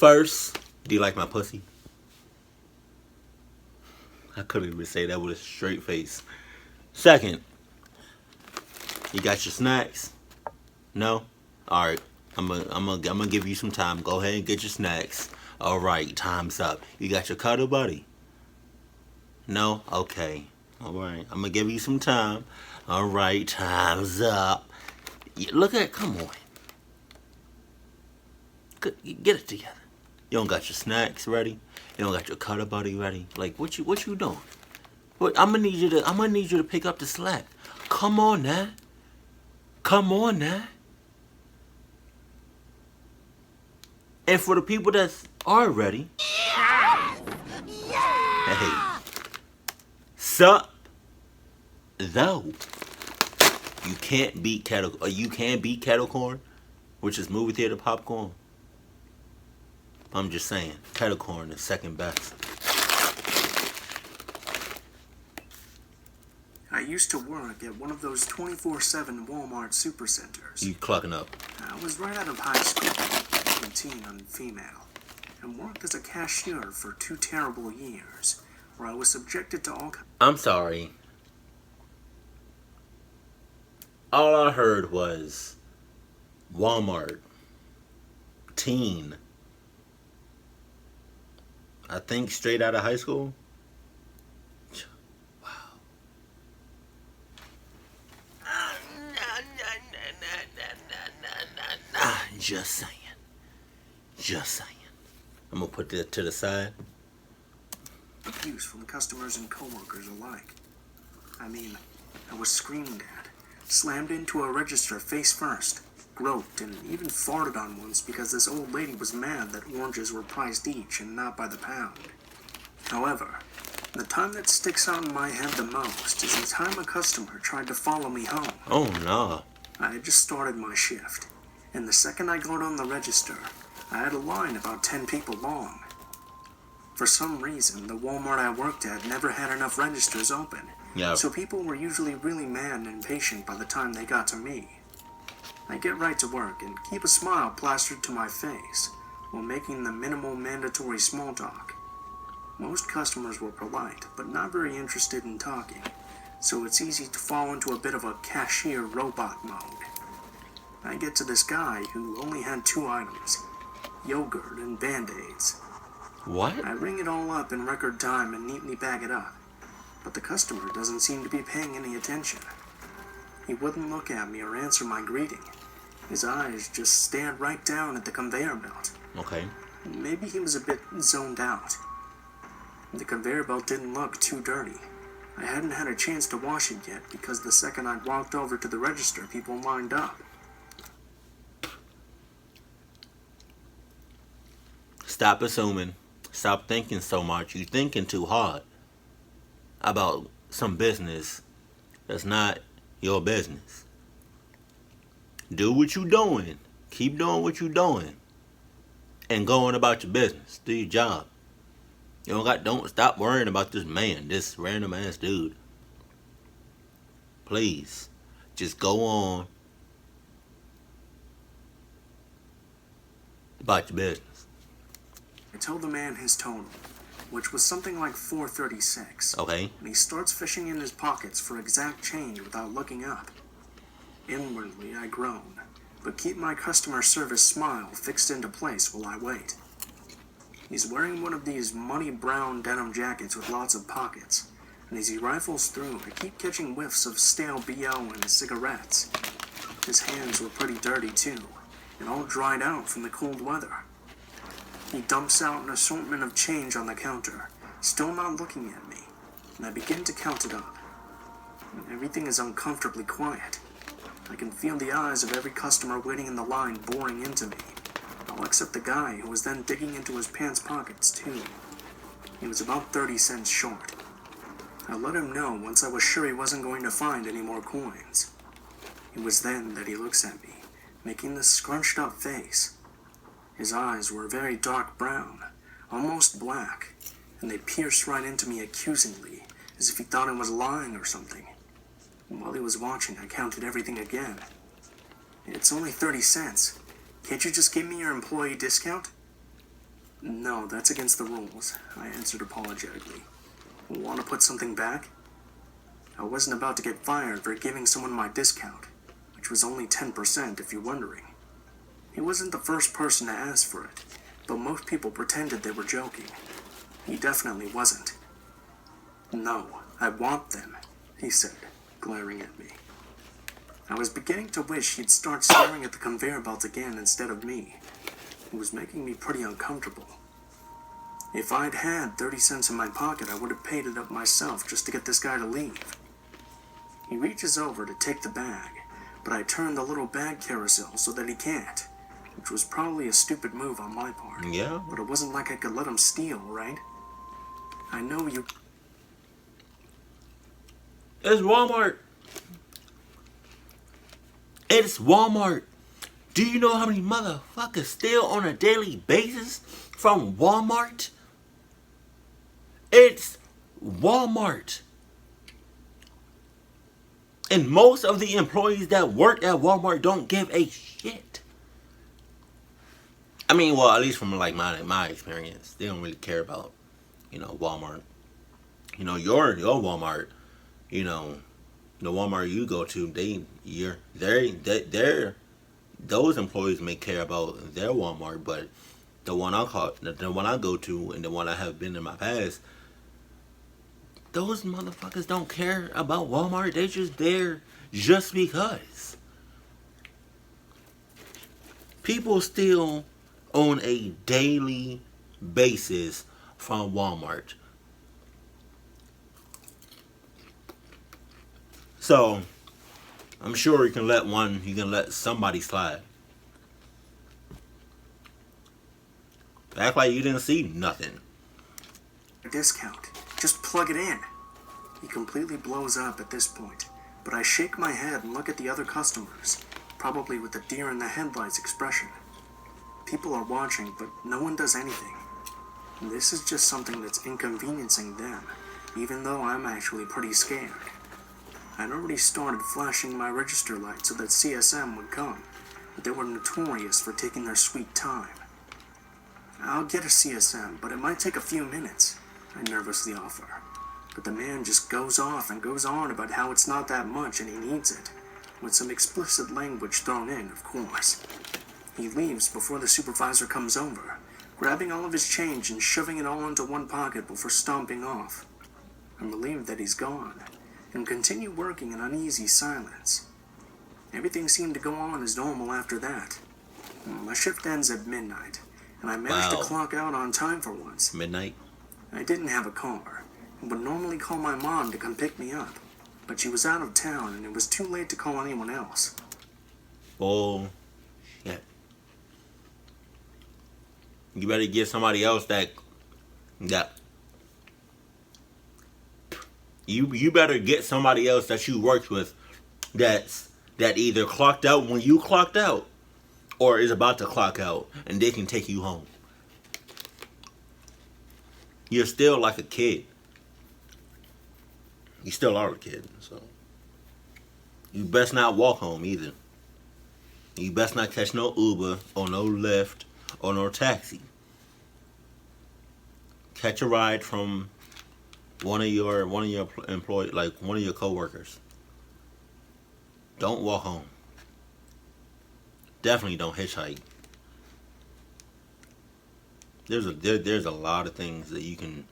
First, do you like my pussy? I couldn't even say that with a straight face. Second, you got your snacks? No? Alright. I'm gonna give you some time. Go ahead and get your snacks. Alright, time's up. You got your cuddle buddy? No? Okay. Alright. I'm gonna give you some time. Alright, time's up. Look at, come on. Get it together. You don't got your snacks ready. You don't got your cuddle buddy ready. Like what you doing? What I'm gonna need you to pick up the slack. Come on now. Come on now. And for the people that are ready, hey, sup? Though you can't beat kettle corn, which is movie theater popcorn. I'm just saying, kettle corn is second best. I used to work at one of those 24/7 Walmart supercenters. You clucking up. I was right out of high school, 18 and female, and worked as a cashier for 2 terrible years, where I was subjected to all... I'm sorry. All I heard was Walmart, teen. I think straight out of high school. Wow. Just saying. Just saying. I'm gonna put that to the side. Abuse from customers and coworkers alike. I mean, I was screamed at, slammed into a register face first, groped, and even farted on once because this old lady was mad that oranges were priced each and not by the pound. However, the time that sticks out in my head the most is the time a customer tried to follow me home. Oh no. I had just started my shift, and the second I got on the register, I had a line about 10 people long. For some reason, the Walmart I worked at never had enough registers open, so people were usually really mad and impatient by the time they got to me. I get right to work and keep a smile plastered to my face while making the minimal mandatory small talk. Most customers were polite, but not very interested in talking, so it's easy to fall into a bit of a cashier robot mode. I get to this guy who only had 2 items, yogurt and Band-Aids. What? I ring it all up in record time and neatly bag it up, but the customer doesn't seem to be paying any attention. He wouldn't look at me or answer my greeting. His eyes just stared right down at the conveyor belt. Okay. Maybe he was a bit zoned out. The conveyor belt didn't look too dirty. I hadn't had a chance to wash it yet because the second I'd walked over to the register, people lined up. Stop assuming. Stop thinking so much. You're thinking too hard about some business that's not your business. Do what you doing. Keep doing what you doing. And going about your business. Do your job. Don't stop worrying about this man, this random ass dude. Please. Just go on about your business. I told the man his total, which was something like $4.36. Okay. And he starts fishing in his pockets for exact change without looking up. Inwardly, I groan, but keep my customer service smile fixed into place while I wait. He's wearing one of these muddy brown denim jackets with lots of pockets, and as he rifles through, I keep catching whiffs of stale BO and cigarettes. His hands were pretty dirty too, and all dried out from the cold weather. He dumps out an assortment of change on the counter, still not looking at me, and I begin to count it up. Everything is uncomfortably quiet. I can feel the eyes of every customer waiting in the line boring into me, all except the guy who was then digging into his pants pockets too. He was about 30 cents short. I let him know once I was sure he wasn't going to find any more coins. It was then that he looks at me, making this scrunched up face. His eyes were very dark brown, almost black, and they pierced right into me accusingly, as if he thought I was lying or something. And while he was watching, I counted everything again. It's only 30 cents. Can't you just give me your employee discount? No, that's against the rules, I answered apologetically. Want to put something back? I wasn't about to get fired for giving someone my discount, which was only 10% if you're wondering. He wasn't the first person to ask for it, but most people pretended they were joking. He definitely wasn't. No, I want them, he said, glaring at me. I was beginning to wish he'd start staring at the conveyor belt again instead of me. It was making me pretty uncomfortable. If I'd had 30 cents in my pocket, I would have paid it up myself just to get this guy to leave. He reaches over to take the bag, but I turn the little bag carousel so that he can't, which was probably a stupid move on my part. Yeah. But it wasn't like I could let him steal, right? I know you... It's Walmart. It's Walmart. Do you know how many motherfuckers steal on a daily basis from Walmart? It's Walmart. And most of the employees that work at Walmart don't give a shit. I mean, well, at least from like my experience, they don't really care about, Walmart. Your Walmart, the Walmart you go to, those employees may care about their Walmart, but the one I go to, and the one I have been in my past, those motherfuckers don't care about Walmart. They just there just because. People steal on a daily basis from Walmart. So, I'm sure you can let somebody slide. Act like you didn't see nothing. Discount. Just plug it in. He completely blows up at this point, but I shake my head and look at the other customers, probably with a deer in the headlights expression. People are watching, but no one does anything. This is just something that's inconveniencing them, even though I'm actually pretty scared. I'd already started flashing my register light so that CSM would come, but they were notorious for taking their sweet time. I'll get a CSM, but it might take a few minutes, I nervously offer. But the man just goes off and goes on about how it's not that much and he needs it, with some explicit language thrown in, of course. He leaves before the supervisor comes over, grabbing all of his change and shoving it all into one pocket before stomping off. I'm relieved that he's gone, and continue working in uneasy silence. Everything seemed to go on as normal after that. My shift ends at midnight, and I managed to clock out on time for once. Midnight? I didn't have a car, and would normally call my mom to come pick me up, but she was out of town and it was too late to call anyone else. Bullshit. You better get somebody else that you better get somebody else that you worked with that either clocked out when you clocked out or is about to clock out, and they can take you home. You're still like a kid. You still are a kid, so you best not walk home either. You best not catch no Uber or no Lyft or no taxi. Catch a ride from one of your employees, like one of your coworkers. Don't walk home. Definitely don't hitchhike. There's a lot of things that you can.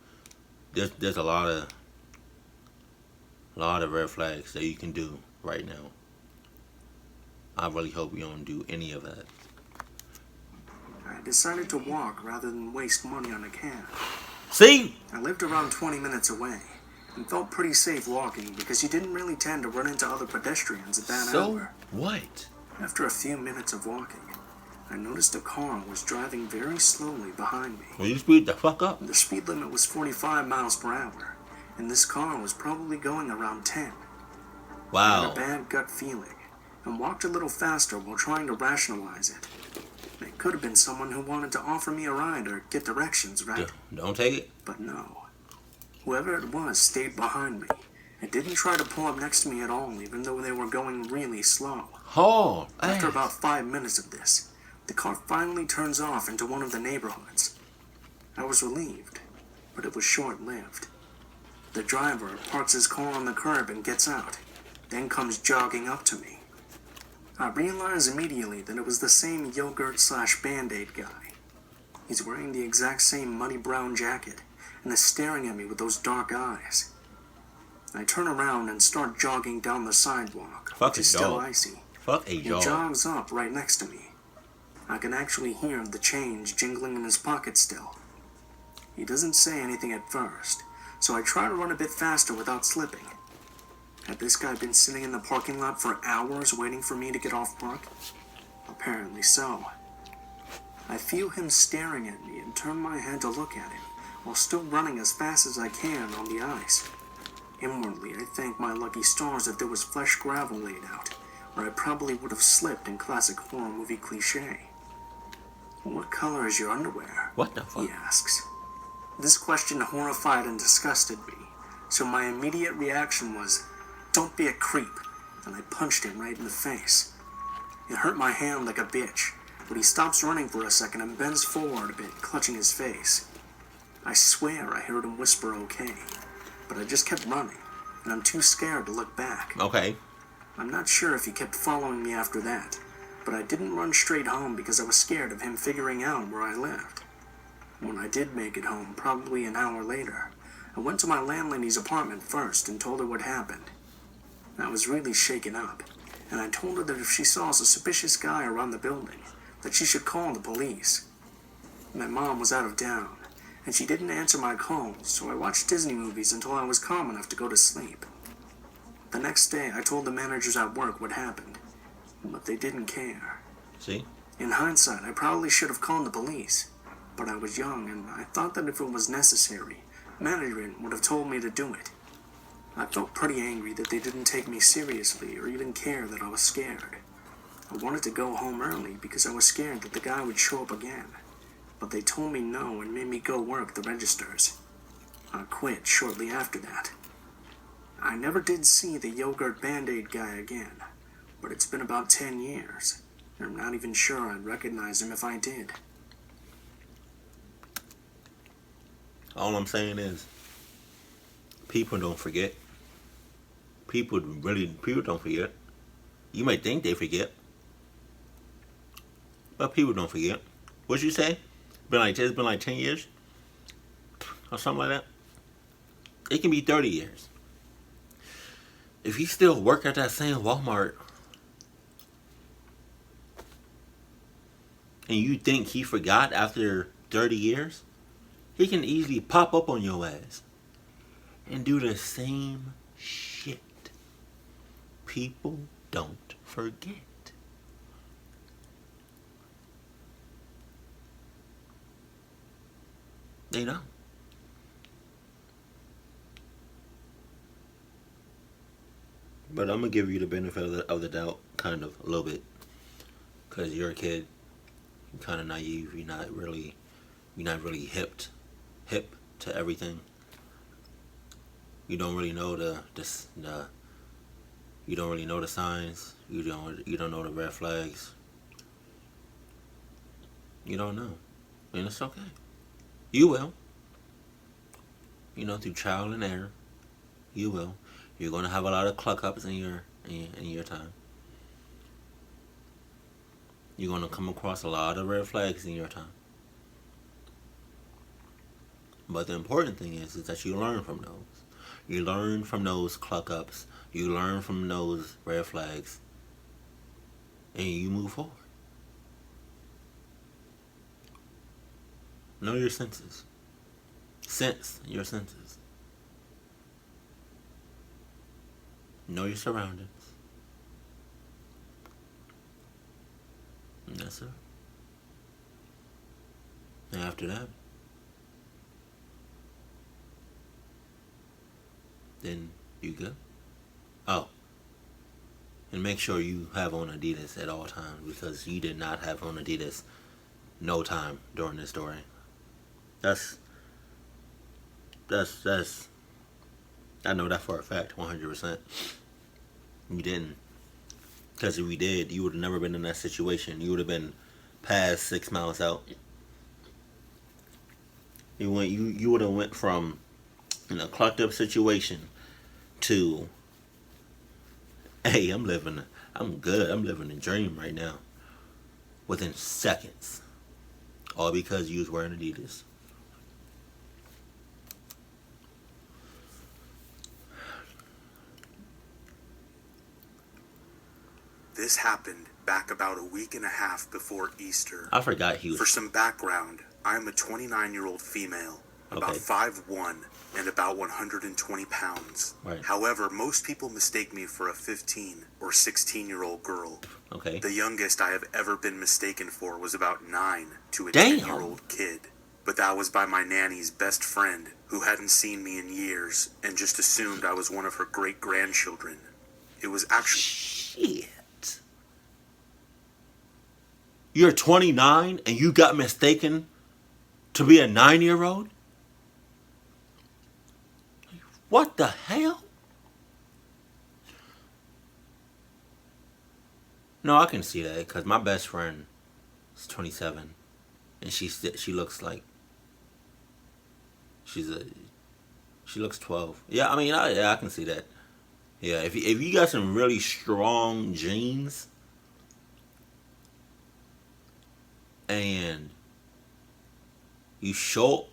There's a lot of red flags that you can do right now. I really hope you don't do any of that. I decided to walk rather than waste money on a cab. See? I lived around 20 minutes away and felt pretty safe walking because you didn't really tend to run into other pedestrians at that hour. So what? After a few minutes of walking, I noticed a car was driving very slowly behind me. Will you speed the fuck up? The speed limit was 45 miles per hour, and this car was probably going around 10. Wow. I had a bad gut feeling and walked a little faster while trying to rationalize it. It could have been someone who wanted to offer me a ride or get directions, right? Don't take it. But no. Whoever it was stayed behind me. It didn't try to pull up next to me at all, even though they were going really slow. Oh, After about 5 minutes of this, the car finally turns off into one of the neighborhoods. I was relieved, but it was short-lived. The driver parks his car on the curb and gets out, then comes jogging up to me. I realize immediately that it was the same yogurt/Band-Aid guy. He's wearing the exact same muddy brown jacket and is staring at me with those dark eyes. I turn around and start jogging down the sidewalk, Fuck which a is still dog. icy. Fuck a He dog. jogs up right next to me. I can actually hear the change jingling in his pocket still. He doesn't say anything at first, so I try to run a bit faster without slipping. Had this guy been sitting in the parking lot for hours waiting for me to get off work? Apparently so. I feel him staring at me and turn my head to look at him, while still running as fast as I can on the ice. Inwardly, I thank my lucky stars that there was fresh gravel laid out, or I probably would have slipped in classic horror movie cliché. "What color is your underwear?" What the fuck? he asks. This question horrified and disgusted me, so my immediate reaction was, "Don't be a creep," and I punched him right in the face. It hurt my hand like a bitch, but he stops running for a second and bends forward a bit, clutching his face. I swear I heard him whisper okay, but I just kept running, and I'm too scared to look back. Okay. I'm not sure if he kept following me after that, but I didn't run straight home because I was scared of him figuring out where I lived. When I did make it home, probably an hour later, I went to my landlady's apartment first and told her what happened. I was really shaken up, and I told her that if she saw a suspicious guy around the building, that she should call the police. My mom was out of town, and she didn't answer my calls, so I watched Disney movies until I was calm enough to go to sleep. The next day, I told the managers at work what happened, but they didn't care. See? In hindsight, I probably should have called the police, but I was young, and I thought that if it was necessary, management would have told me to do it. I felt pretty angry that they didn't take me seriously or even care that I was scared. I wanted to go home early because I was scared that the guy would show up again, but they told me no and made me go work the registers. I quit shortly after that. I never did see the yogurt Band-Aid guy again, but it's been about 10 years, and I'm not even sure I'd recognize him if I did. All I'm saying is, people don't forget. People don't forget. You might think they forget, but people don't forget. What'd you say? It's been like 10 years? Or something like that? It can be 30 years. If you still work at that same Walmart, and you think he forgot after 30 years, he can easily pop up on your ass and do the same shit. People don't forget. They don't. But I'm gonna give you the benefit of the doubt, kind of, a little bit, because you're a kid, you're kind of naive. You're not really hip to everything. You don't really know you don't really know the signs. You don't know the red flags. You don't know, and it's okay. You will. Through trial and error, you will. You're gonna have a lot of cluck ups in your time. You're gonna come across a lot of red flags in your time. But the important thing is that you learn from those. You learn from those cluck ups. You learn from those red flags, and you move forward. Know your senses. Sense your senses. Know your surroundings. And that's it. And after that, then you go. Oh. And make sure you have on Adidas at all times, because you did not have on Adidas no time during this story. That's I know that for a fact, 100%. You didn't. Because if you did, you would have never been in that situation. You would have been past 6 miles out. You would have went from in a clucked up situation to, hey, I'm good. I'm living a dream right now. Within seconds, all because you was wearing Adidas. This happened back about a week and a half before Easter. I forgot he was. For some background, I am a 29-year-old female, about Okay. 5'1", and about 120 pounds. Right. However, most people mistake me for a 15 or 16-year-old girl. Okay. The youngest I have ever been mistaken for was about 9 to a Damn. 10-year-old kid. But that was by my nanny's best friend, who hadn't seen me in years and just assumed I was one of her great-grandchildren. It was actually... Shit. You're 29 and you got mistaken to be a 9-year-old? What the hell? No, I can see that because my best friend is 27, and she looks like she looks 12. Yeah, I mean, I can see that. Yeah, if you got some really strong genes and you short,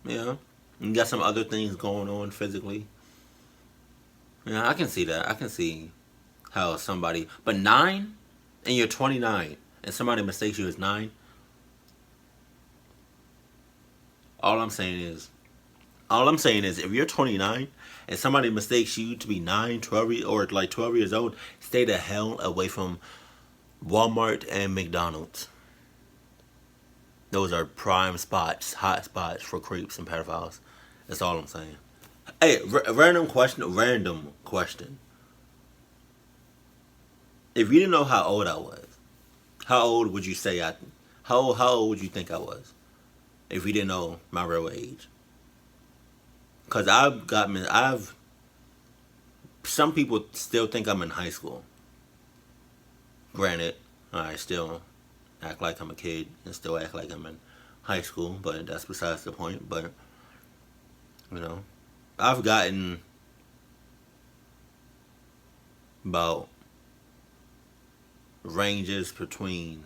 yeah, you got some other things going on physically. Yeah, I can see that. I can see how somebody, but 9, and you're 29, and somebody mistakes you as 9. All I'm saying is, if you're 29 and somebody mistakes you to be 9, 12, or like 12 years old, stay the hell away from Walmart and McDonald's. Those are prime spots, hot spots for creeps and pedophiles. That's all I'm saying. Hey, random question. If you didn't know how old I was, how old would you say how old would you think I was? If you didn't know my real age. Cause some people still think I'm in high school. Granted, I still act like I'm a kid and still act like I'm in high school, but that's besides the point. But I've gotten about ranges between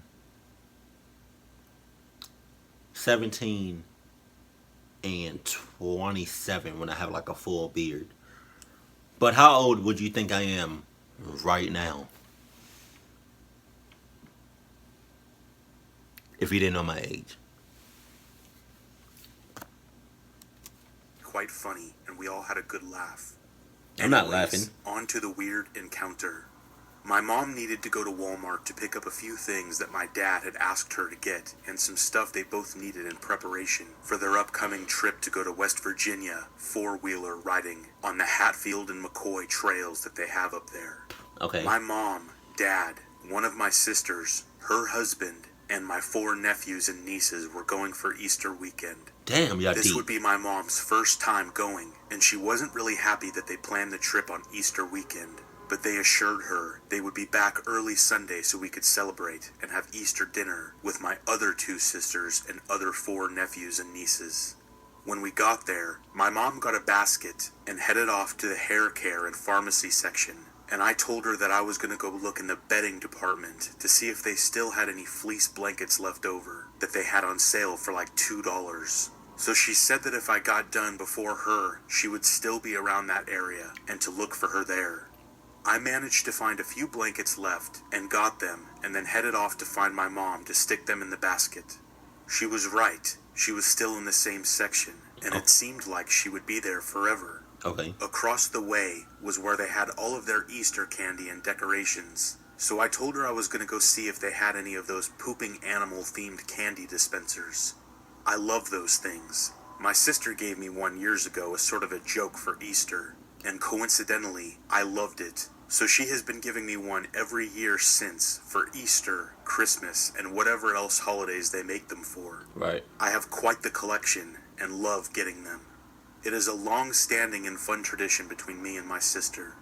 17 and 27 when I have like a full beard. But how old would you think I am right now? If you didn't know my age. quite funny, and we all had a good laugh. I'm not laughing. On to the weird encounter. My mom needed to go to Walmart to pick up a few things that my dad had asked her to get, and some stuff they both needed in preparation for their upcoming trip to go to West Virginia, four-wheeler riding on the Hatfield and McCoy trails that they have up there. Okay. My mom, dad, one of my sisters, her husband, and my 4 nephews and nieces were going for Easter weekend. Damn, y'all This deep. would be my mom's first time going, and she wasn't really happy that they planned the trip on Easter weekend. But they assured her they would be back early Sunday so we could celebrate and have Easter dinner with my other 2 sisters and other 4 nephews and nieces. When we got there, my mom got a basket and headed off to the hair care and pharmacy section, and I told her that I was going to go look in the bedding department to see if they still had any fleece blankets left over that they had on sale for like $2. So she said that if I got done before her, she would still be around that area and to look for her there. I managed to find a few blankets left and got them, and then headed off to find my mom to stick them in the basket. She was right. She was still in the same section, and it seemed like she would be there forever. Okay. Across the way was where they had all of their Easter candy and decorations, so I told her I was going to go see if they had any of those pooping animal-themed candy dispensers. I love those things. My sister gave me one years ago as sort of a joke for Easter, and coincidentally, I loved it. So she has been giving me one every year since for Easter, Christmas, and whatever else holidays they make them for. Right. I have quite the collection and love getting them. It is a long-standing and fun tradition between me and my sister.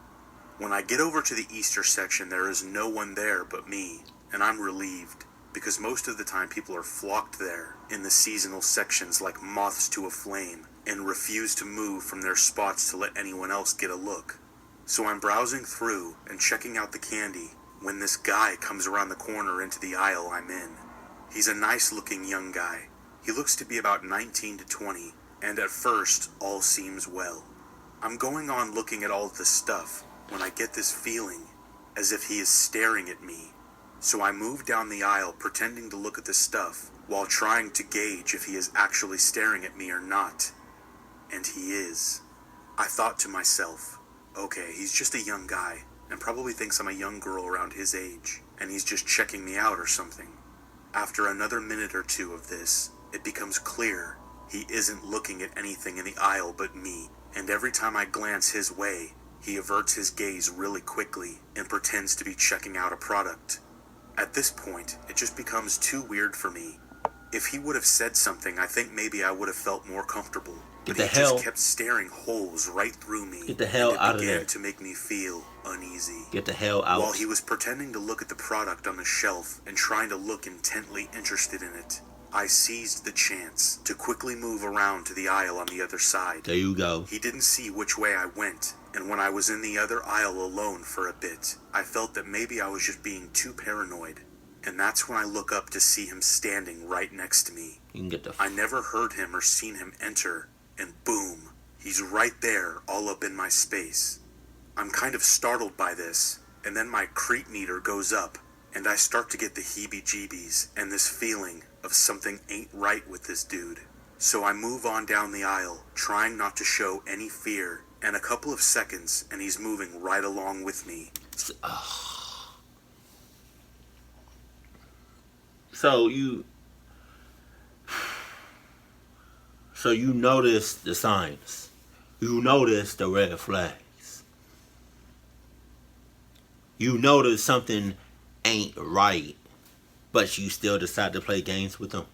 When I get over to the Easter section, there is no one there but me. and I'm relieved, because most of the time people are flocked there in the seasonal sections like moths to a flame and refuse to move from their spots to let anyone else get a look. So I'm browsing through and checking out the candy when this guy comes around the corner into the aisle I'm in. He's a nice looking young guy. He looks to be about 19 to 20, and at first all seems well. I'm going on looking at all of this stuff when I get this feeling as if he is staring at me. So I move down the aisle pretending to look at the stuff while trying to gauge if he is actually staring at me or not. And he is. I thought to myself, okay, he's just a young guy and probably thinks I'm a young girl around his age, and he's just checking me out or something. After another minute or two of this, it becomes clear he isn't looking at anything in the aisle but me, and every time I glance his way, he averts his gaze really quickly and pretends to be checking out a product. At this point, it just becomes too weird for me. If he would have said something, I think maybe I would have felt more comfortable. But he just kept staring holes right through me. Get the hell out of there. It began to make me feel uneasy. Get the hell out. While he was pretending to look at the product on the shelf and trying to look intently interested in it, I seized the chance to quickly move around to the aisle on the other side. There you go. He didn't see which way I went, and when I was in the other aisle alone for a bit, I felt that maybe I was just being too paranoid. And that's when I look up to see him standing right next to me. You can get the... I never heard him or seen him enter, and boom, he's right there all up in my space. I'm kind of startled by this, and then my creep meter goes up, and I start to get the heebie-jeebies and this feeling of something ain't right with this dude. So I move on down the aisle, trying not to show any fear, and a couple of seconds, and he's moving right along with me. So you notice the signs. You notice the red flags. You notice something ain't right, but you still decide to play games with them.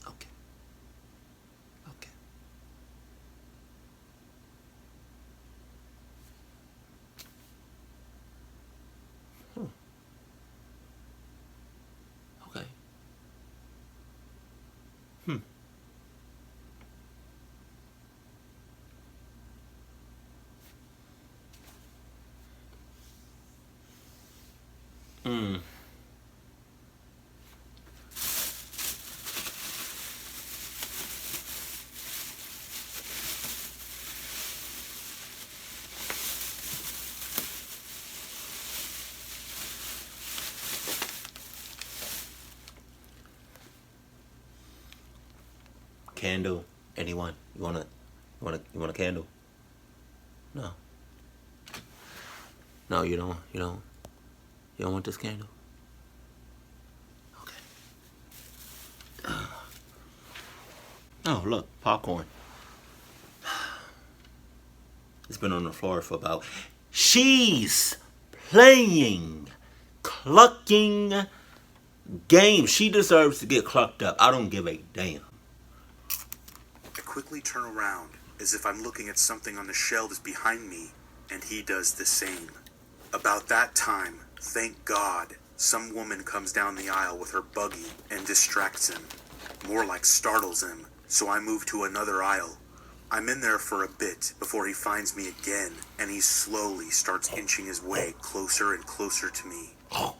Okay. Okay. Okay. Candle? Anyone? You want a candle? No. No, you don't. You don't want this candle? Okay. Oh, look, popcorn. It's been on the floor for about... She's playing clucking games. She deserves to get clucked up. I don't give a damn. I quickly turn around as if I'm looking at something on the shelves behind me, and he does the same. About that time, thank God, some woman comes down the aisle with her buggy and distracts him. More like startles him, so I move to another aisle. I'm in there for a bit before he finds me again, and he slowly starts inching his way closer and closer to me.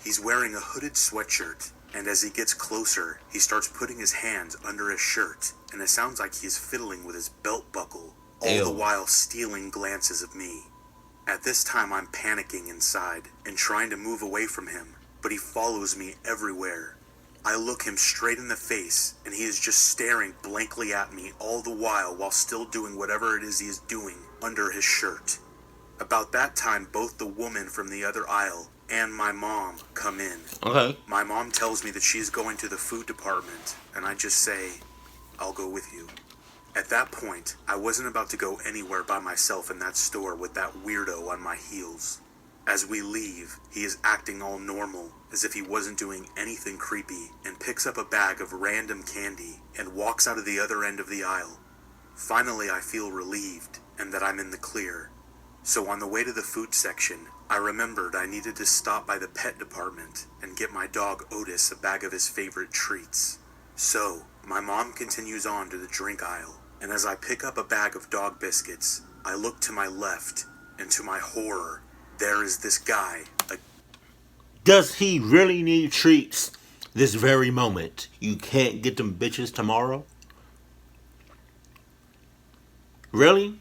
He's wearing a hooded sweatshirt, and as he gets closer, he starts putting his hands under his shirt, and it sounds like he is fiddling with his belt buckle, all the while stealing glances of me. At this time, I'm panicking inside and trying to move away from him, but he follows me everywhere. I look him straight in the face, and he is just staring blankly at me all the while still doing whatever it is he is doing under his shirt. About that time, both the woman from the other aisle and my mom come in. Okay. My mom tells me that she's going to the food department, and I just say, I'll go with you. At that point, I wasn't about to go anywhere by myself in that store with that weirdo on my heels. As we leave, he is acting all normal, as if he wasn't doing anything creepy, and picks up a bag of random candy and walks out of the other end of the aisle. Finally, I feel relieved, and that I'm in the clear. So on the way to the food section, I remembered I needed to stop by the pet department and get my dog Otis a bag of his favorite treats. So, my mom continues on to the drink aisle, and as I pick up a bag of dog biscuits, I look to my left, and to my horror, there is this guy. Does he really need treats this very moment? You can't get them bitches tomorrow? Really?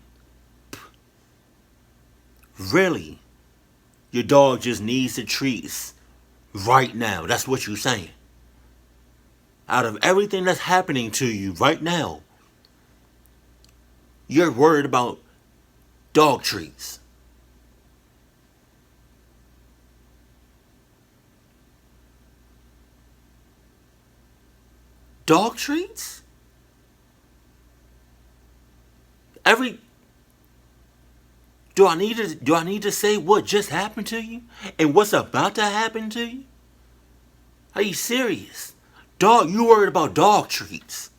Really? Your dog just needs the treats right now. That's what you're saying. Out of everything that's happening to you right now, you're worried about dog treats. Dog treats? Do I need to say what just happened to you and what's about to happen to you? Are you serious? Dog, you worried about dog treats?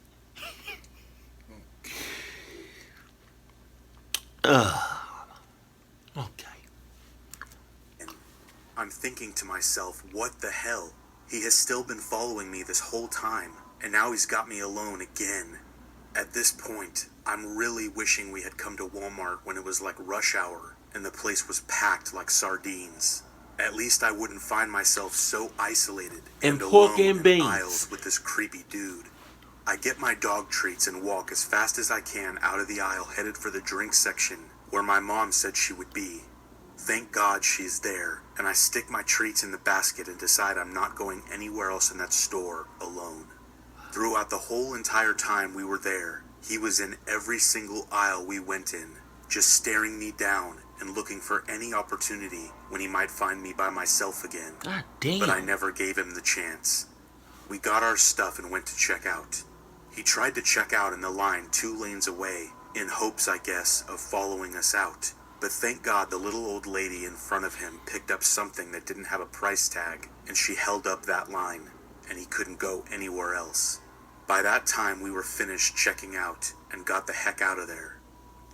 Okay. I'm thinking to myself, what the hell? He has still been following me this whole time, and now he's got me alone again. At this point, I'm really wishing we had come to Walmart when it was like rush hour and the place was packed like sardines. At least I wouldn't find myself so isolated and pork alone and in beans. aisles with this creepy dude. I get my dog treats and walk as fast as I can out of the aisle headed for the drink section where my mom said she would be. Thank God she's there, and I stick my treats in the basket and decide I'm not going anywhere else in that store alone. Throughout the whole entire time we were there, he was in every single aisle we went in, just staring me down and looking for any opportunity when he might find me by myself again. God damn. But I never gave him the chance. We got our stuff and went to check out. He tried to check out in the line 2 lanes away, in hopes, I guess, of following us out. But thank God the little old lady in front of him picked up something that didn't have a price tag, and she held up that line, and he couldn't go anywhere else. By that time, we were finished checking out and got the heck out of there.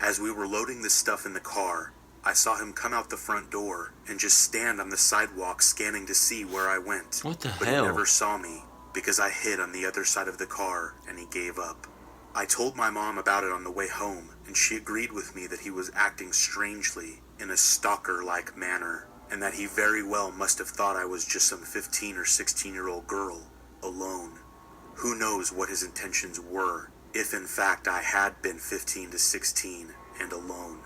As we were loading the stuff in the car, I saw him come out the front door and just stand on the sidewalk scanning to see where I went. What the But hell? he never saw me because I hid on the other side of the car and he gave up. I told my mom about it on the way home, and she agreed with me that he was acting strangely in a stalker-like manner, and that he very well must have thought I was just some 15 or 16-year-old girl, alone. Who knows what his intentions were, if in fact I had been 15 to 16 and alone.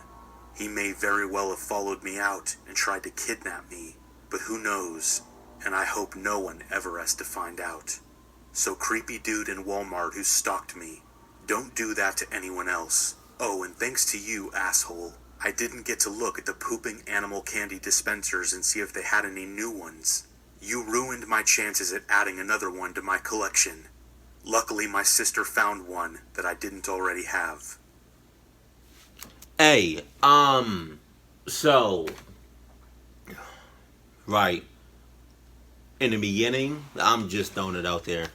He may very well have followed me out and tried to kidnap me, but who knows, and I hope no one ever has to find out. So creepy dude in Walmart who stalked me, don't do that to anyone else. Oh, and thanks to you, asshole, I didn't get to look at the pooping animal candy dispensers and see if they had any new ones. You ruined my chances at adding another one to my collection. Luckily, my sister found one that I didn't already have. Hey, so, right, in the beginning, I'm just throwing it out there.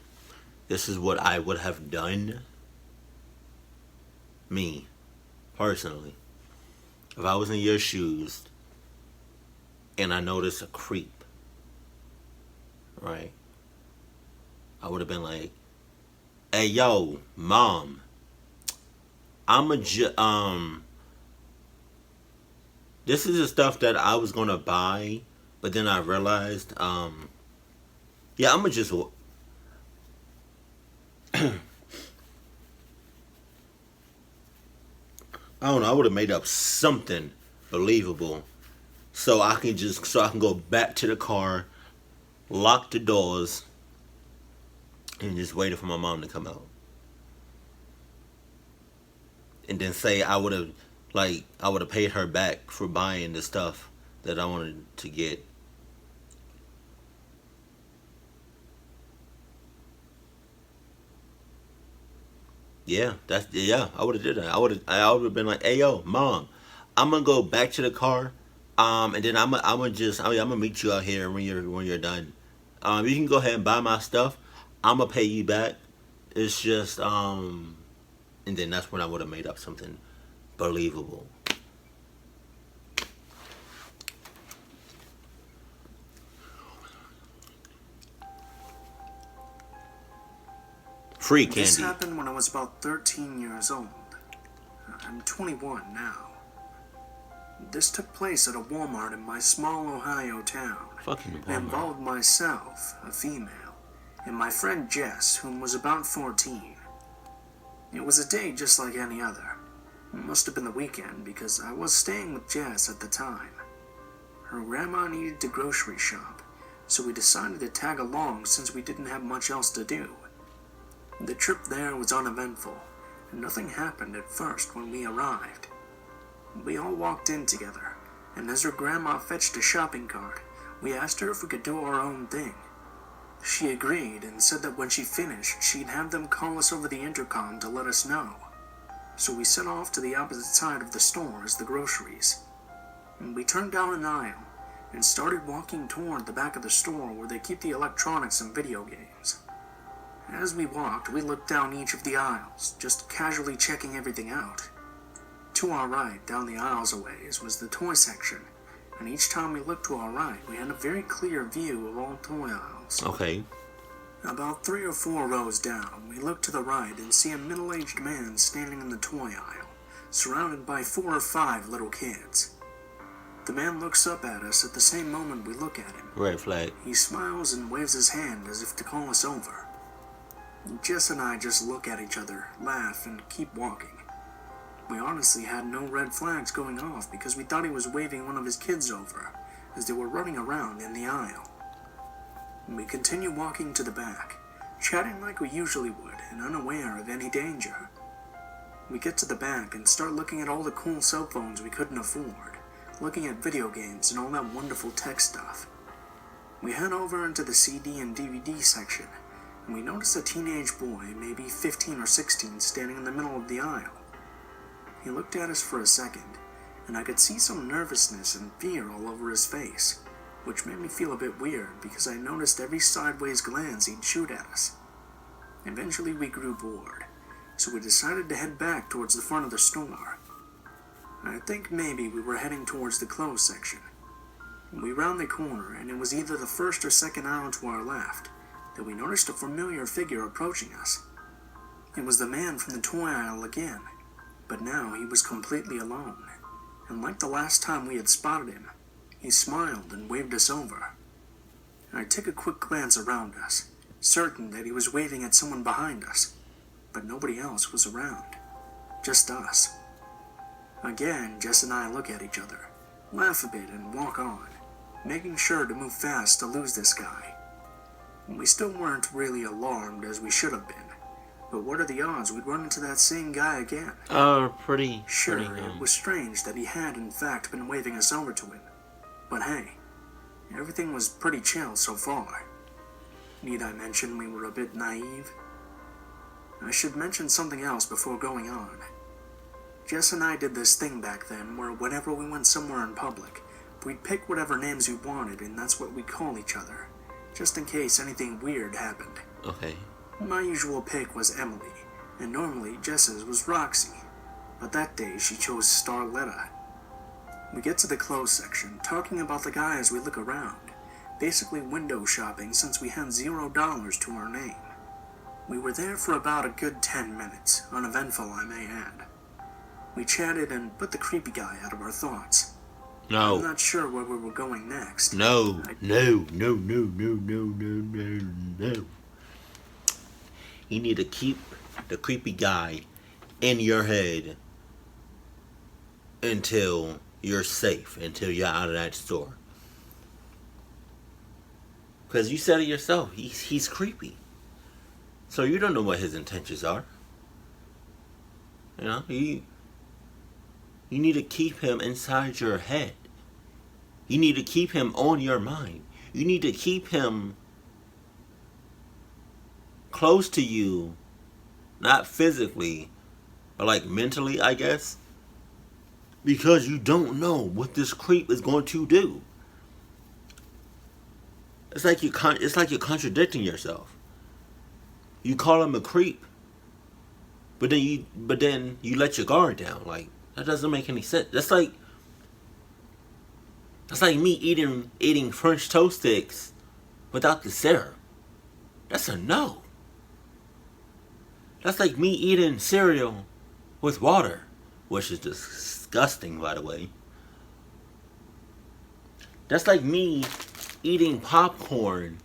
This is what I would have done. Me, personally. If I was in your shoes and I noticed a creep, right, I would have been like, hey, yo, mom, this is the stuff that I was gonna buy, but then I realized, yeah, I'ma just, I don't know, I would have made up something believable so I can go back to the car, lock the doors, and just wait for my mom to come out. And then say I would have paid her back for buying the stuff that I wanted to get. Yeah, I would have did that. I would have been like, "Hey, yo, mom, I'm gonna go back to the car, and then I'm gonna meet you out here when you're done. You can go ahead and buy my stuff. I'm gonna pay you back. It's just and then that's when I would have made up something believable. Free This candy. happened when I was about 13 years old. I'm 21 now. This took place at a Walmart in my small Ohio town. Fucking It Walmart. involved myself, a female, and my friend Jess, whom was about 14. It was a day just like any other. It must have been the weekend because I was staying with Jess at the time. Her grandma needed to grocery shop, so we decided to tag along since we didn't have much else to do. The trip there was uneventful, and nothing happened at first when we arrived. We all walked in together, and as her grandma fetched a shopping cart, we asked her if we could do our own thing. She agreed and said that when she finished, she'd have them call us over the intercom to let us know. So we set off to the opposite side of the store as the groceries. And we turned down an aisle and started walking toward the back of the store where they keep the electronics and video games. As we walked, we looked down each of the aisles, just casually checking everything out. To our right, down the aisles a ways, was the toy section, and each time we looked to our right, we had a very clear view of all toy aisles. Okay. About 3 or 4 rows down, we look to the right and see a middle-aged man standing in the toy aisle, surrounded by 4 or 5 little kids. The man looks up at us at the same moment we look at him. Red flag. He smiles and waves his hand as if to call us over. Jess and I just look at each other, laugh, and keep walking. We honestly had no red flags going off because we thought he was waving one of his kids over as they were running around in the aisle. We continue walking to the back, chatting like we usually would and unaware of any danger. We get to the back and start looking at all the cool cell phones we couldn't afford, looking at video games and all that wonderful tech stuff. We head over into the CD and DVD section, and we notice a teenage boy, maybe 15 or 16, standing in the middle of the aisle. He looked at us for a second, and I could see some nervousness and fear all over his face, which made me feel a bit weird because I noticed every sideways glance he'd shoot at us. Eventually we grew bored, so we decided to head back towards the front of the store. I think maybe we were heading towards the clothes section. We round the corner, and it was either the first or second aisle to our left that we noticed a familiar figure approaching us. It was the man from the toy aisle again, but now he was completely alone, and like the last time we had spotted him, he smiled and waved us over. I took a quick glance around us, certain that he was waving at someone behind us, but nobody else was around, just us. Again, Jess and I look at each other, laugh a bit, and walk on, making sure to move fast to lose this guy. We still weren't really alarmed as we should have been, but what are the odds we'd run into that same guy again? Pretty. Sure, pretty, it was strange that he had in fact been waving us over to him, but hey, everything was pretty chill so far. Need I mention we were a bit naive? I should mention something else before going on. Jess and I did this thing back then where whenever we went somewhere in public, we'd pick whatever names we wanted and that's what we'd call each other, just in case anything weird happened. Okay. My usual pick was Emily, and normally Jess's was Roxy, but that day she chose Starletta. We get to the clothes section, talking about the guy as we look around, basically window shopping since we had $0 to our name. We were there for about a good 10 minutes, uneventful I may add. We chatted and put the creepy guy out of our thoughts. I'm No. not sure where we were going next. No. No. You need to keep the creepy guy in your head until you're safe, until you're out of that store. Because you said it yourself, he's creepy. So you don't know what his intentions are. You know, you need to keep him inside your head. You need to keep him on your mind. You need to keep him close to you, not physically, but like mentally, I guess. Because you don't know what this creep is going to do. It's like you're contradicting yourself. You call him a creep, but then you let your guard down. Like, that doesn't make any sense. That's like me eating French toast sticks without the syrup. That's a no. That's like me eating cereal with water, which is disgusting, by the way. That's like me eating popcorn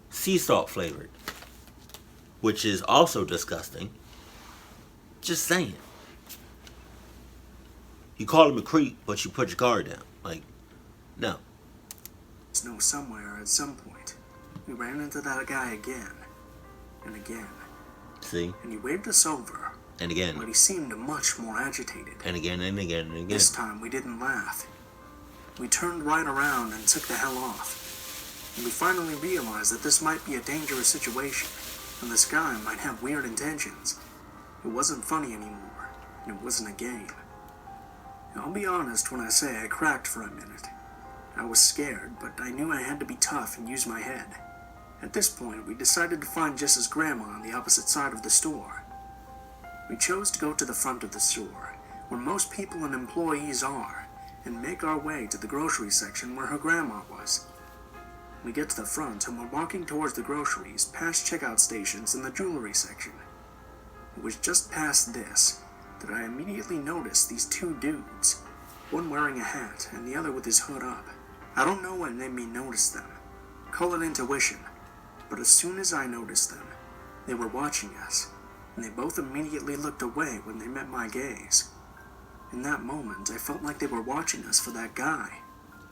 sea salt flavored, which is also disgusting. Just saying. You call him a creep, but you put your guard down. Like, no. Snow somewhere at some point. We ran into that guy again. And again. See? And he waved us over. And again. But he seemed much more agitated. And again and again and again. This time we didn't laugh. We turned right around and took the hell off. And we finally realized that this might be a dangerous situation, and this guy might have weird intentions. It wasn't funny anymore, and it wasn't a game. And I'll be honest when I say I cracked for a minute. I was scared, but I knew I had to be tough and use my head. At this point, we decided to find Jess's grandma on the opposite side of the store. We chose to go to the front of the store, where most people and employees are, and make our way to the grocery section where her grandma was. We get to the front and we're walking towards the groceries, past checkout stations and the jewelry section. It was just past this that I immediately noticed these two dudes, one wearing a hat and the other with his hood up. I don't know what made me notice them. Call it intuition, but as soon as I noticed them, they were watching us, and they both immediately looked away when they met my gaze. In that moment, I felt like they were watching us for that guy.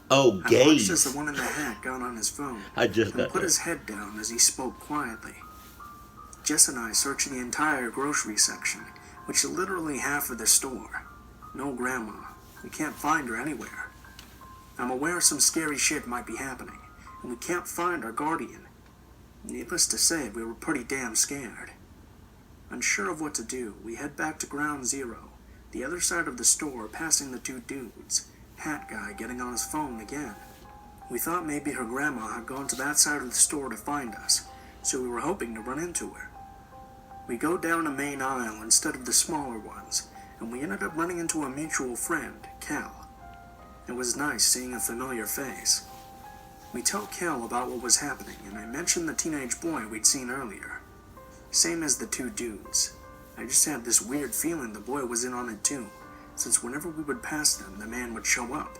Oh, I gaze. watched as the one in the hat got on his phone I just and got put that. his head down as he spoke quietly. Jess and I searched the entire grocery section, which is literally half of the store. No grandma. We can't find her anywhere. I'm aware some scary shit might be happening, and we can't find our guardian. Needless to say, we were pretty damn scared. Unsure of what to do, we head back to Ground Zero, the other side of the store, passing the two dudes, hat guy getting on his phone again. We thought maybe her grandma had gone to that side of the store to find us, so we were hoping to run into her. We go down a main aisle instead of the smaller ones, and we ended up running into a mutual friend, Cal. It was nice seeing a familiar face. We tell Cal about what was happening, and I mentioned the teenage boy we'd seen earlier. Same as the two dudes. I just had this weird feeling the boy was in on it too, since whenever we would pass them, the man would show up.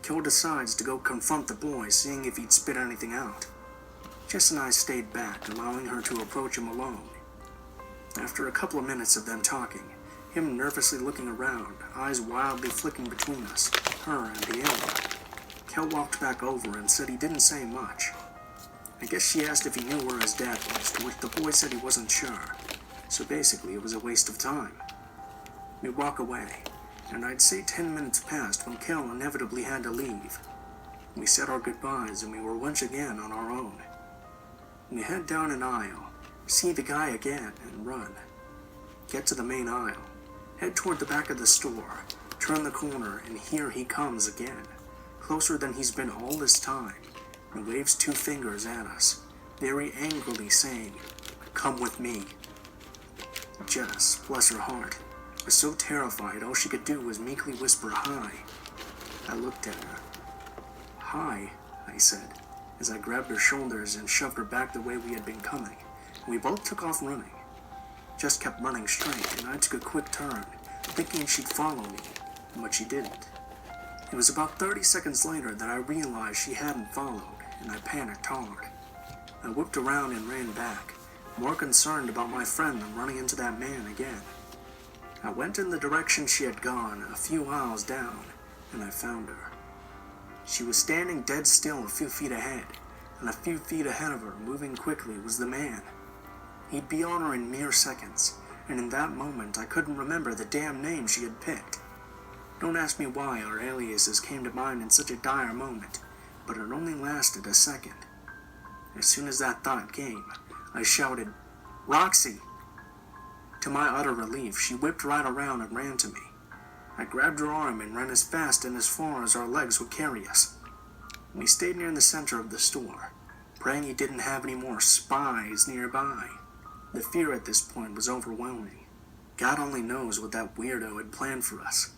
Cal decides to go confront the boy, seeing if he'd spit anything out. Jess and I stayed back, allowing her to approach him alone. After a couple of minutes of them talking, him nervously looking around, eyes wildly flicking between us, her and the alien, Cal walked back over and said he didn't say much. I guess she asked if he knew where his dad was, to which the boy said he wasn't sure. So basically, it was a waste of time. We walk away, and I'd say 10 minutes passed when Cal inevitably had to leave. We said our goodbyes, and we were once again on our own. We head down an aisle, see the guy again, and run. Get to the main aisle, head toward the back of the store, turn the corner, and here he comes again, closer than he's been all this time, and waves two fingers at us, very angrily saying, "Come with me." Jess, bless her heart, was so terrified all she could do was meekly whisper hi. I looked at her. "Hi," I said, as I grabbed her shoulders and shoved her back the way we had been coming. We both took off running. Jess kept running straight, and I took a quick turn, thinking she'd follow me, but she didn't. It was about 30 seconds later that I realized she hadn't followed, and I panicked hard. I whipped around and ran back, more concerned about my friend than running into that man again. I went in the direction she had gone, a few aisles down, and I found her. She was standing dead still a few feet ahead, and a few feet ahead of her, moving quickly, was the man. He'd be on her in mere seconds, and in that moment I couldn't remember the damn name she had picked. Don't ask me why our aliases came to mind in such a dire moment, but it only lasted a second. As soon as that thought came, I shouted, "Roxy!" To my utter relief, she whipped right around and ran to me. I grabbed her arm and ran as fast and as far as our legs would carry us. We stayed near the center of the store, praying he didn't have any more spies nearby. The fear at this point was overwhelming. God only knows what that weirdo had planned for us.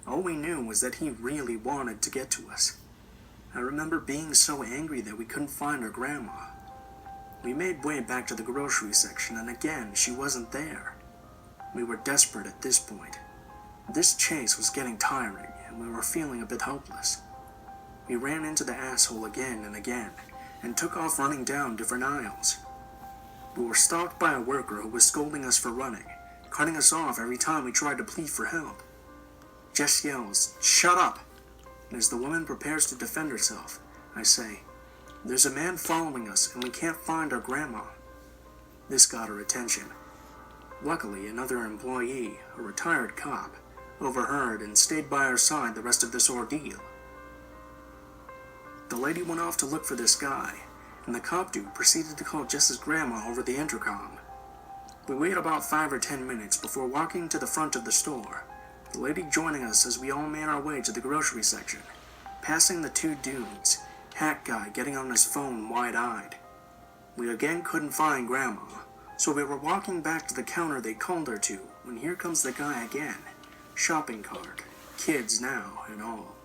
All we knew was that he really wanted to get to us. I remember being so angry that we couldn't find our grandma. We made way back to the grocery section, and again, she wasn't there. We were desperate at this point. This chase was getting tiring, and we were feeling a bit hopeless. We ran into the asshole again and again, and took off running down different aisles. We were stalked by a worker who was scolding us for running, cutting us off every time we tried to plead for help. Jess yells, "Shut up!" And as the woman prepares to defend herself, I say, "There's a man following us, and we can't find our grandma." This got her attention. Luckily, another employee, a retired cop, overheard and stayed by our side the rest of this ordeal. The lady went off to look for this guy, and the cop dude proceeded to call Jess's grandma over the intercom. We waited about 5 or 10 minutes before walking to the front of the store, the lady joining us as we all made our way to the grocery section, passing the two dudes, hat guy getting on his phone wide-eyed. We again couldn't find Grandma, so we were walking back to the counter they called her to when here comes the guy again, shopping cart, kids now and all.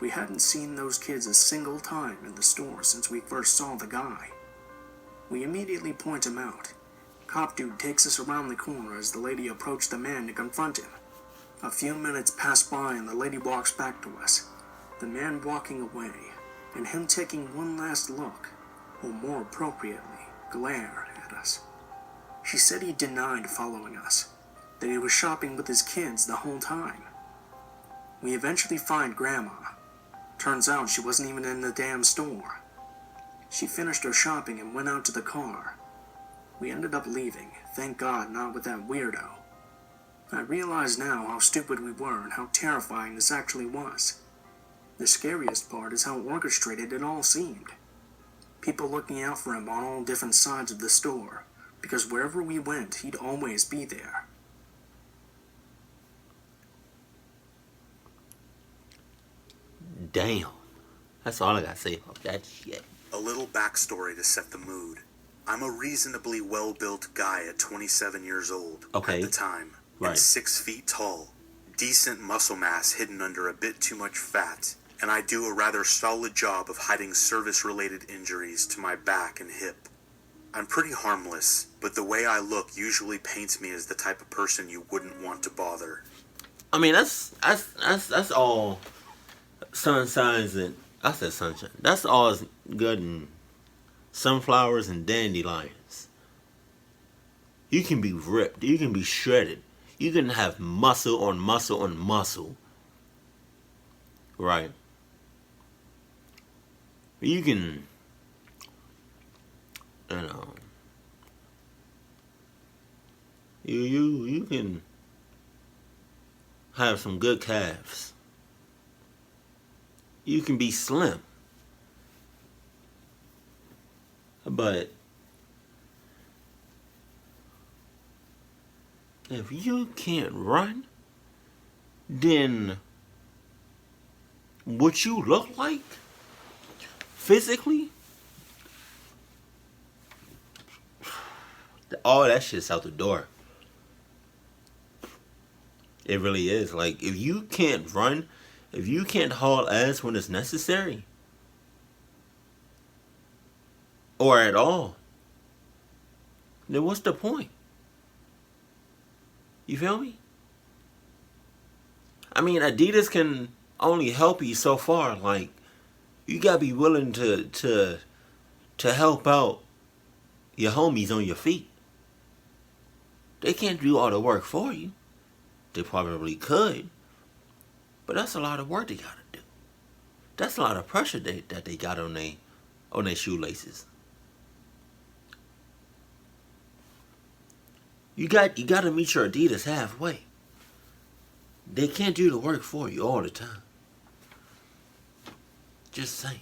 We hadn't seen those kids a single time in the store since we first saw the guy. We immediately point him out. Cop dude takes us around the corner as the lady approached the man to confront him. A few minutes pass by and the lady walks back to us, the man walking away, and him taking one last look, or more appropriately, glare at us. She said he denied following us, that he was shopping with his kids the whole time. We eventually find Grandma. Turns out she wasn't even in the damn store. She finished her shopping and went out to the car. We ended up leaving, thank God not with that weirdo. I realize now how stupid we were and how terrifying this actually was. The scariest part is how orchestrated it all seemed. People looking out for him on all different sides of the store, because wherever we went, he'd always be there. Damn. That's all I gotta say about that shit. A little backstory to set the mood. I'm a reasonably well-built guy at 27 years old at the time, right, and 6 feet tall. Decent muscle mass hidden under a bit too much fat, and I do a rather solid job of hiding service-related injuries to my back and hip. I'm pretty harmless, but the way I look usually paints me as the type of person you wouldn't want to bother. I mean, that's all sunshines and I said sunshine. That's all good and sunflowers and dandelions. You can be ripped. You can be shredded. You can have muscle on muscle on muscle. Right. You can, you know, you can have some good calves. You can be slim. But if you can't run, then what you look like physically, all that shit's out the door. It really is. Like, if you can't run, if you can't haul ass when it's necessary, or at all, then what's the point? You feel me? I mean, Adidas can only help you so far. Like, you gotta be willing to help out your homies on your feet. They can't do all the work for you. They probably could, but that's a lot of work they gotta do. That's a lot of pressure that they got on their shoelaces. You got to meet your Adidas halfway. They can't do the work for you all the time. Just saying.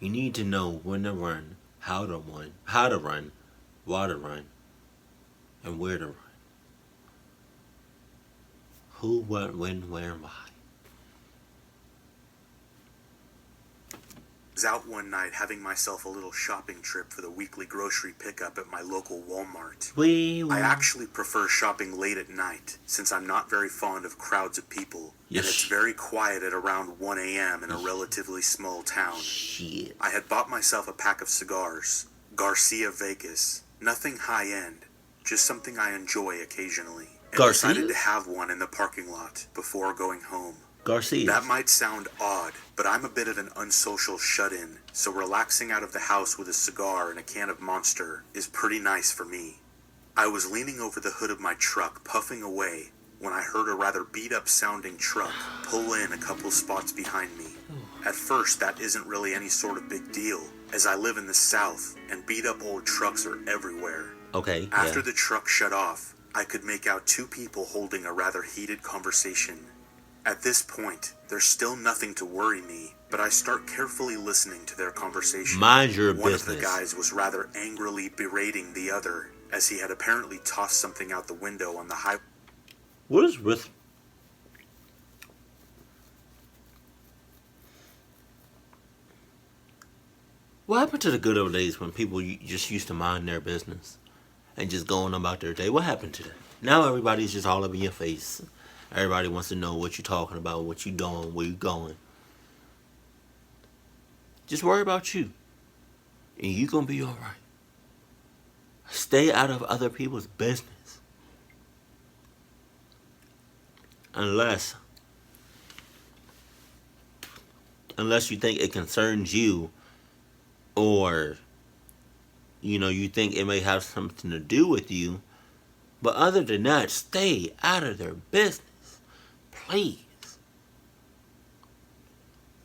You need to know when to run, how to run, why to run, and where to run. Who, what, when, where, and why. was out one night having myself a little shopping trip for the weekly grocery pickup at my local Walmart. I actually prefer shopping late at night, since I'm not very fond of crowds of people, and it's very quiet at around 1 a.m. in a relatively small town. Shit. I had bought myself a pack of cigars, Garcia Vegas, nothing high-end, just something I enjoy occasionally, and decided to have one in the parking lot before going home. Garcia. That might sound odd, but I'm a bit of an unsocial shut-in, so relaxing out of the house with a cigar and a can of Monster is pretty nice for me. I was leaning over the hood of my truck, puffing away, when I heard a rather beat-up sounding truck pull in a couple spots behind me. At first, that isn't really any sort of big deal, as I live in the South, and beat-up old trucks are everywhere. Okay, After the truck shut off, I could make out two people holding a rather heated conversation. At this point, there's still nothing to worry me, but I start carefully listening to their conversation. Mind your One business. of the guys was rather angrily berating the other, as he had apparently tossed something out the window on the highway. What is with... What happened to the good old days when people just used to mind their business and just going about their day? What happened to that? Now everybody's just all over your face. Everybody wants to know what you're talking about, what you're doing, where you're going. Just worry about you. And you're going to be alright. Stay out of other people's business. Unless you think it concerns you, or you think it may have something to do with you. But other than that, stay out of their business. Please.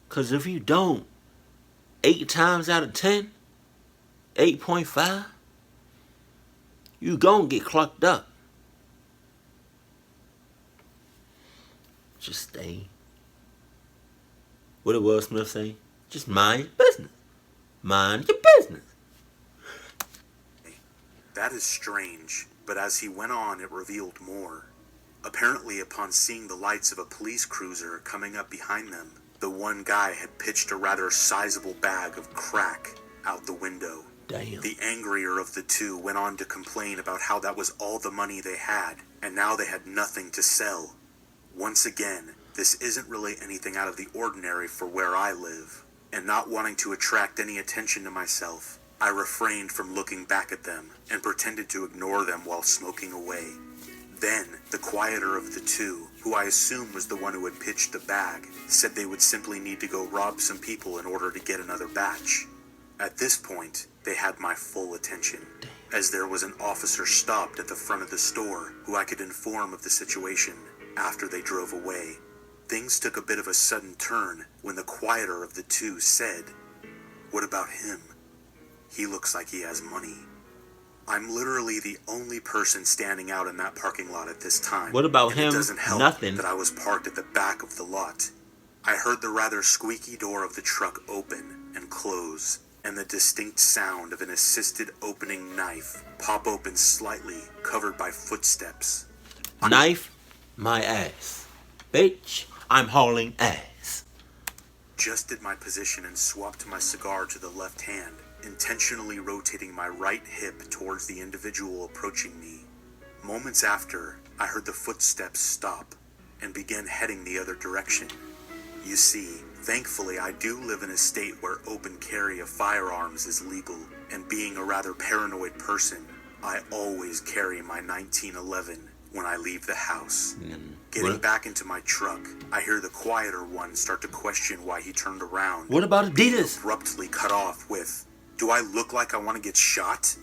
Because if you don't, 8 times out of 10, 8.5, you gonna get clucked up. Just stay. What did Will Smith say? Just mind your business. Mind your business. That is strange, but as he went on, it revealed more. Apparently, upon seeing the lights of a police cruiser coming up behind them, the one guy had pitched a rather sizable bag of crack out the window. Damn. The angrier of the two went on to complain about how that was all the money they had, and now they had nothing to sell. Once again, this isn't really anything out of the ordinary for where I live, and not wanting to attract any attention to myself, I refrained from looking back at them and pretended to ignore them while smoking away. Then, the quieter of the two, who I assume was the one who had pitched the bag, said they would simply need to go rob some people in order to get another batch. At this point, they had my full attention, as there was an officer stopped at the front of the store who I could inform of the situation after they drove away. Things took a bit of a sudden turn when the quieter of the two said, "What about him? He looks like he has money." I'm literally the only person standing out in that parking lot at this time. What about and him? It doesn't help Nothing. that I was parked at the back of the lot. I heard the rather squeaky door of the truck open and close, and the distinct sound of an assisted opening knife pop open slightly, covered by footsteps. Knife my ass. Bitch, I'm hauling ass. Adjusted my position and swapped my cigar to the left hand, intentionally rotating my right hip towards the individual approaching me. Moments after, I heard the footsteps stop and began heading the other direction. You see, thankfully I do live in a state where open carry of firearms is legal, and being a rather paranoid person, I always carry my 1911 when I leave the house. Getting back into my truck, I hear the quieter one start to question why he turned around. What about Adidas? Abruptly cut off with, "Do I look like I want to get shot?"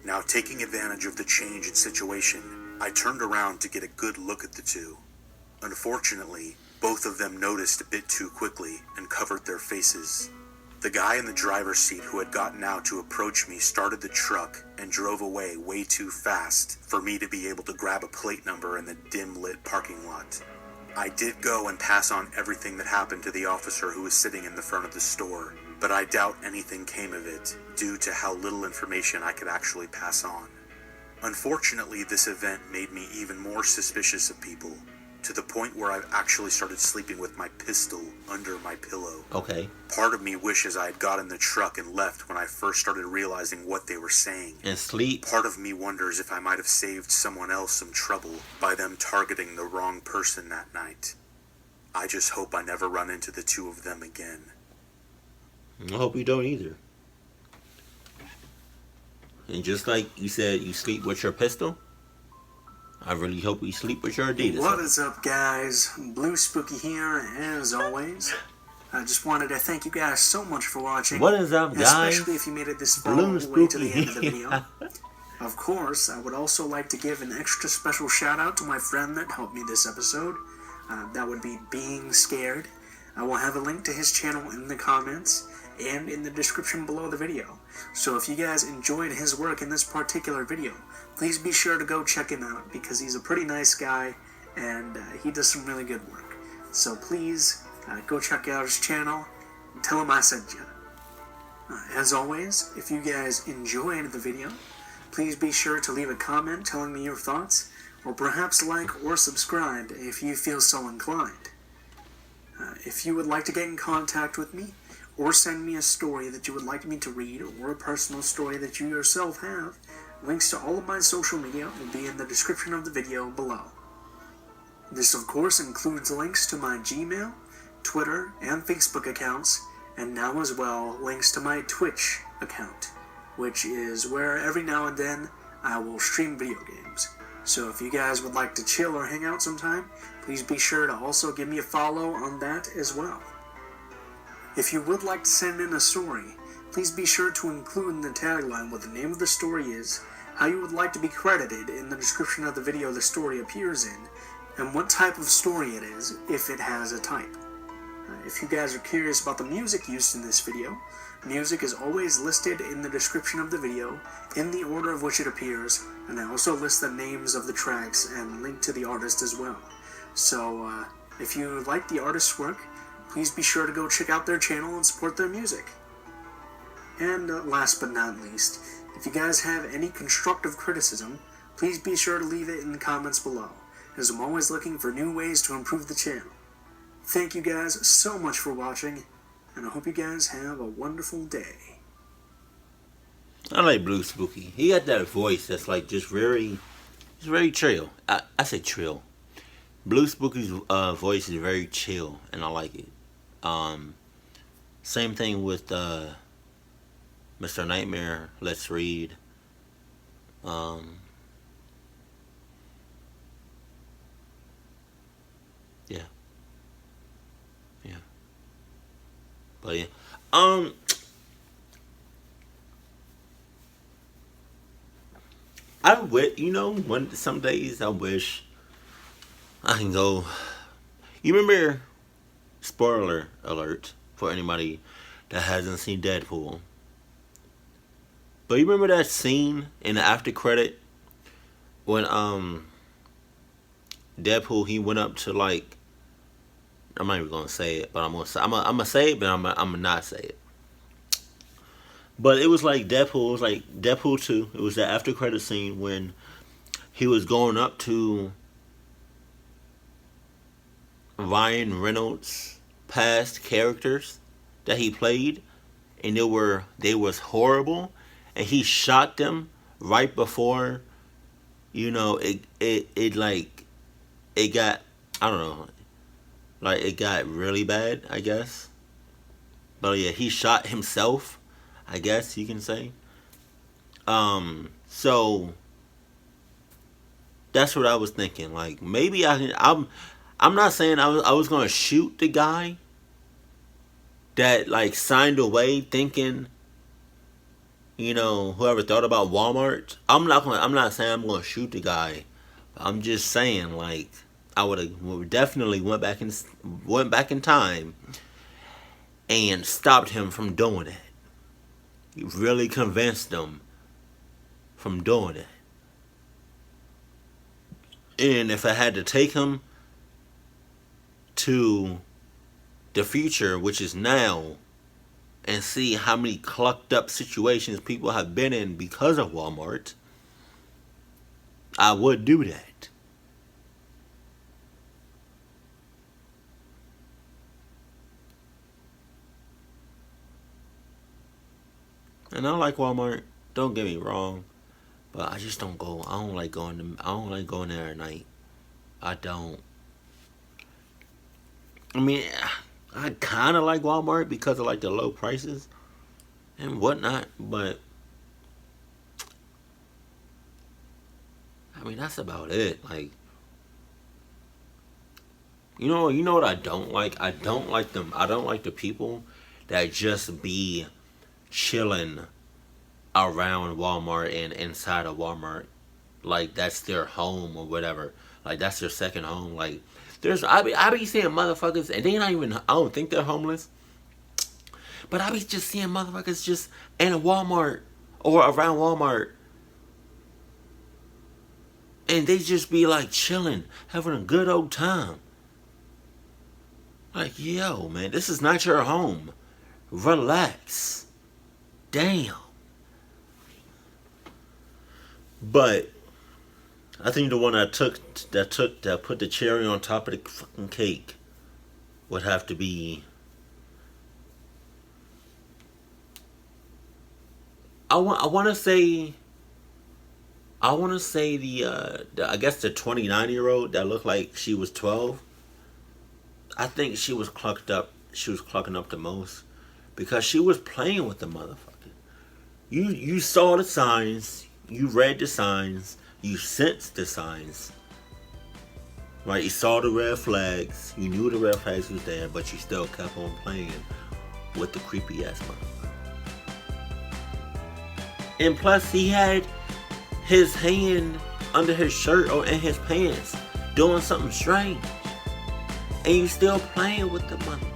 Now, taking advantage of the change in situation, I turned around to get a good look at the two. Unfortunately, both of them noticed a bit too quickly and covered their faces. The guy in the driver's seat who had gotten out to approach me started the truck and drove away way too fast for me to be able to grab a plate number in the dim-lit parking lot. I did go and pass on everything that happened to the officer who was sitting in the front of the store, but I doubt anything came of it due to how little information I could actually pass on. Unfortunately, this event made me even more suspicious of people, to the point where I've actually started sleeping with my pistol under my pillow. Okay. Part of me wishes I had got in the truck and left when I first started realizing what they were saying. And sleep. Part of me wonders if I might have saved someone else some trouble by them targeting the wrong person that night. I just hope I never run into the two of them again. I hope you don't either. And just like you said, you sleep with your pistol, I really hope you sleep with your Adidas. What is up, guys? Blue Spooky here, as always. I just wanted to thank you guys so much for watching. What is up, guys? Especially if you made it this far Blue all the way to the Spooky. end of the video. Of course, I would also like to give an extra special shout out to my friend that helped me this episode. That would be Being Scared. I will have a link to his channel in the comments and in the description below the video. So if you guys enjoyed his work in this particular video, please be sure to go check him out because he's a pretty nice guy and he does some really good work. So please go check out his channel and tell him I sent you. As always, if you guys enjoyed the video, please be sure to leave a comment telling me your thoughts, or perhaps like or subscribe if you feel so inclined. If you would like to get in contact with me, or send me a story that you would like me to read, or a personal story that you yourself have, links to all of my social media will be in the description of the video below. This of course includes links to my Gmail, Twitter, and Facebook accounts, and now as well links to my Twitch account, which is where every now and then I will stream video games. So if you guys would like to chill or hang out sometime, please be sure to also give me a follow on that as well. If you would like to send in a story, please be sure to include in the tagline what the name of the story is, how you would like to be credited in the description of the video the story appears in, and what type of story it is, if it has a type. If you guys are curious about the music used in this video, music is always listed in the description of the video, in the order of which it appears, and I also list the names of the tracks and link to the artist as well. So, if you like the artist's work, please be sure to go check out their channel and support their music. And last but not least, if you guys have any constructive criticism, please be sure to leave it in the comments below, as I'm always looking for new ways to improve the channel. Thank you guys so much for watching, and I hope you guys have a wonderful day. I like Blue Spooky. He got that voice that's like just very, it's very chill. I say chill. Blue Spooky's voice is very chill, and I like it. Same thing with Mr. Nightmare. Let's read. Yeah. But yeah. I wish, some days I wish I can go. You remember, spoiler alert for anybody that hasn't seen Deadpool, but you remember that scene in the after credit when Deadpool, he went up to, like, I'm not even gonna say it, but I'm gonna say it, but I'm gonna not say it. But it was like Deadpool. It was like Deadpool 2. It was the after credit scene when he was going up to Ryan Reynolds' past characters that he played, and they was horrible, and he shot them right before, it got, I don't know, like it got really bad, I guess. But yeah, he shot himself, I guess you can say. So that's what I was thinking. Like, maybe I'm not saying I was gonna shoot the guy that, like, signed away thinking, whoever thought about Walmart. I'm not saying I'm gonna shoot the guy. I'm just saying, like, I would have definitely went back in time and stopped him from doing it. Really convinced him from doing it. And if I had to take him to the future, which is now, and see how many clucked up situations people have been in because of Walmart, I would do that. And I like Walmart. Don't get me wrong, but I just don't go. I don't like going there at night. I don't. I mean, I kind of like Walmart because of like the low prices and whatnot, but I mean that's about it. Like, you know what I don't like? I don't like them. I don't like the people that just be chilling around Walmart and inside of Walmart, like that's their home or whatever. Like that's their second home. Like I be seeing motherfuckers and they not even. I don't think they're homeless, but I be just seeing motherfuckers just in a Walmart or around Walmart, and they just be like chilling, having a good old time. Like, yo, man, this is not your home. Relax. Damn. But I think the one that put the cherry on top of the fucking cake would have to be. I want to say the I guess the 29-year-old that looked like she was 12. I think she was clucked up. She was clucking up the most because she was playing with the motherfucker. You saw the signs. You read the signs. You sensed the signs. Right? You saw the red flags. You knew the red flags was there, but you still kept on playing with the creepy ass motherfucker. And plus, he had his hand under his shirt or in his pants doing something strange. And you still playing with the motherfucker.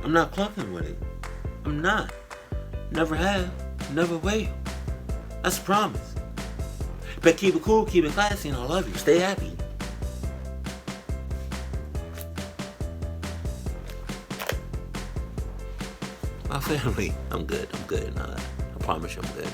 I'm not clucking with it. I'm not. Never have. Never will. That's a promise. But keep it cool, keep it classy, and I love you. Stay happy. My family, I'm good. I promise you I'm good.